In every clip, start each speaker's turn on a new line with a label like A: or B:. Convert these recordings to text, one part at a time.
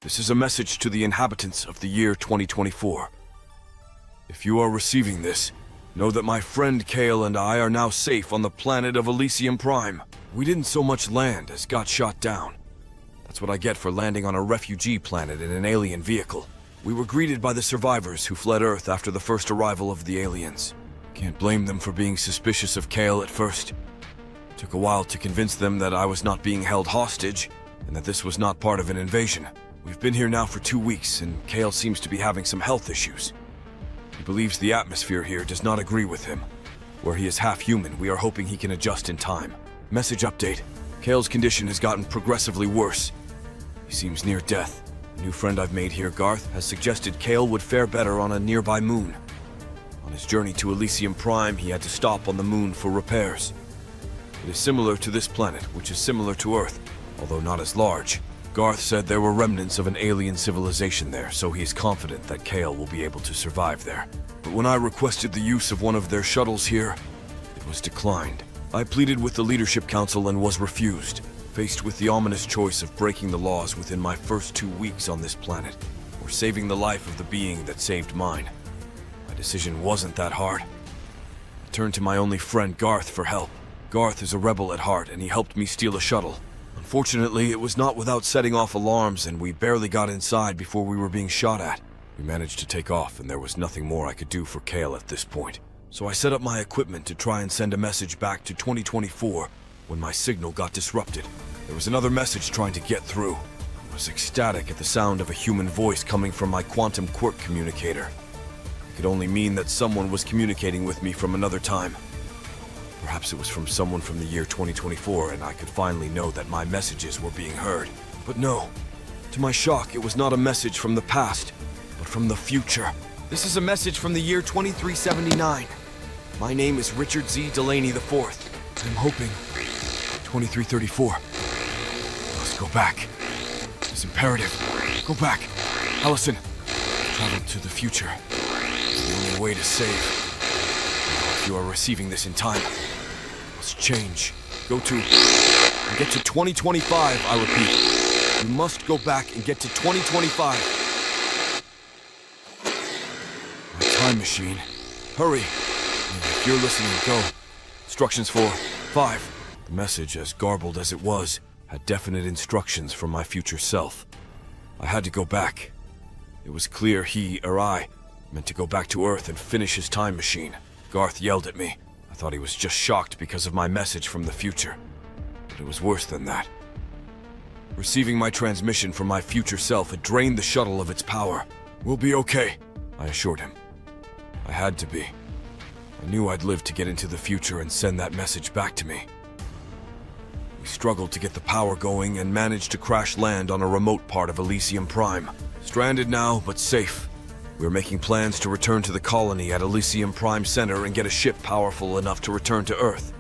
A: This is a message to the inhabitants of the year 2024. If you are receiving this, know that my friend Kale and I are now safe on the planet of Elysium Prime. We didn't so much land as got shot down. That's what I get for landing on a refugee planet in an alien vehicle. We were greeted by the survivors who fled Earth after the first arrival of the aliens. Can't blame them for being suspicious of Kale at first. Took a while to convince them that I was not being held hostage and that this was not part of an invasion. We've been here now for 2 weeks, and Kale seems to be having some health issues. He believes the atmosphere here does not agree with him. Where he is half human, we are hoping he can adjust in time. Message update. Kale's condition has gotten progressively worse. He seems near death. A new friend I've made here, Garth, has suggested Kale would fare better on a nearby moon. On his journey to Elysium Prime, he had to stop on the moon for repairs. It is similar to this planet, which is similar to Earth, although not as large. Garth said there were remnants of an alien civilization there, so he is confident that Kale will be able to survive there. But when I requested the use of one of their shuttles here, it was declined. I pleaded with the Leadership Council and was refused, faced with the ominous choice of breaking the laws within my first 2 weeks on this planet, or saving the life of the being that saved mine. My decision wasn't that hard. I turned to my only friend Garth for help. Garth is a rebel at heart, and he helped me steal a shuttle. Unfortunately, it was not without setting off alarms, and we barely got inside before we were being shot at. We managed to take off, and there was nothing more I could do for Kale at this point. So I set up my equipment to try and send a message back to 2024 when my signal got disrupted. There was another message trying to get through. I was ecstatic at the sound of a human voice coming from my quantum quirk communicator. It could only mean that someone was communicating with me from another time. Perhaps it was from someone from the year 2024, and I could finally know that my messages were being heard. But no. To my shock, it was not a message from the past, but from the future. This is a message from the year 2379. My name is Richard Z. Delaney IV. I'm hoping 2334. I must go back. It's imperative. Go back. Allison, travel to the future. It's the only way to save. If you are receiving this in time, must change. Go to and get to 2025, I repeat. You must go back and get to 2025. My time machine. Hurry. If you're listening, go. Instructions for 5. The message, as garbled as it was, had definite instructions from my future self. I had to go back. It was clear he, or I, meant to go back to Earth and finish his time machine. Garth yelled at me. I thought he was just shocked because of my message from the future. But it was worse than that. Receiving my transmission from my future self had drained the shuttle of its power. We'll be okay, I assured him. I had to be. I knew I'd live to get into the future and send that message back to me. We struggled to get the power going and managed to crash land on a remote part of Elysium Prime. Stranded now, but safe. We were making plans to return to the colony at Elysium Prime Center and get a ship powerful enough to return to Earth.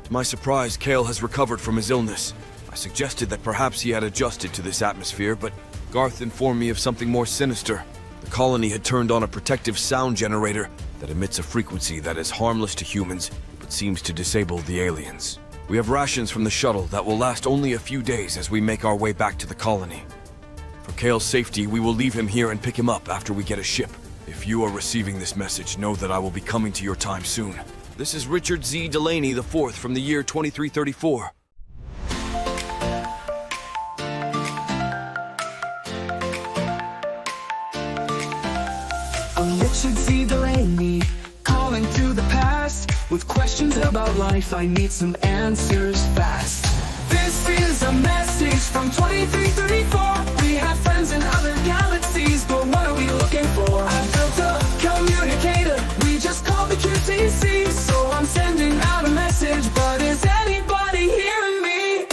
A: To my surprise, Kale has recovered from his illness. I suggested that perhaps he had adjusted to this atmosphere, but Garth informed me of something more sinister. The colony had turned on a protective sound generator that emits a frequency that is harmless to humans, but seems to disable the aliens. We have rations from the shuttle that will last only a few days as we make our way back to the colony. For Kale's safety, we will leave him here and pick him up after we get a ship. If you are receiving this message, know that I will be coming to your time soon. This is Richard Z. Delaney IV from the year 2334.
B: I'm Richard Z. Delaney, calling to the past. With questions about life, I need some answers fast. This is a message from 2334. We have friends in other galaxies, but what are we looking for? I built a communicator, we just call the QTC. So I'm sending out a message, but is anybody hearing me?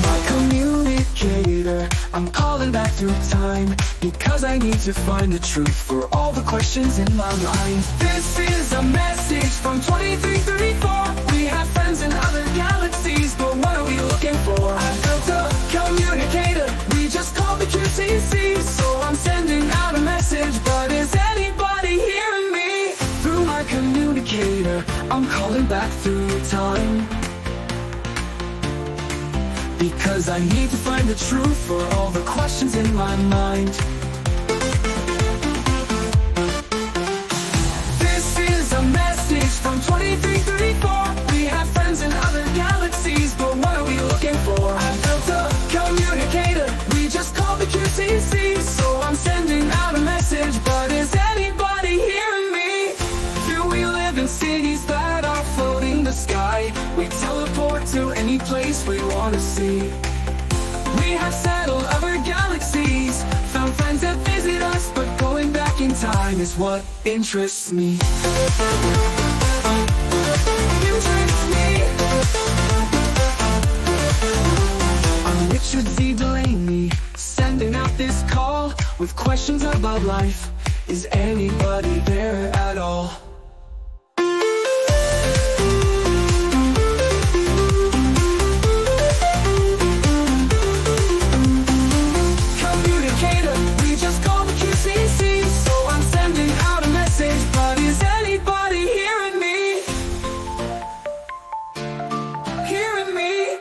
B: My communicator, I'm calling back through time, because I need to find the truth for all the questions in my mind. This is a message from 2334. We have friends in other galaxies, but what are we looking for? I built a communicator, we just call the QTC. So I'm sending out a message, but is anybody hearing me? Through my communicator, I'm calling back through time. because I need to find the truth for all the questions in my mind. This is a message from 2334. We have friends in other galaxies, but what are we looking for? I built a communicator, we just call the QCC. So I'm sending out a message, but is anybody hearing me? Do we live in cities that are floating the sky? We teleport to any place we want to see. We have settled other galaxies, found friends that visit us, but going back in time is what interests me. Interests me. I'm Richard Z. Delaney, sending out this call with questions about life. Is anybody there at all? Hearing me.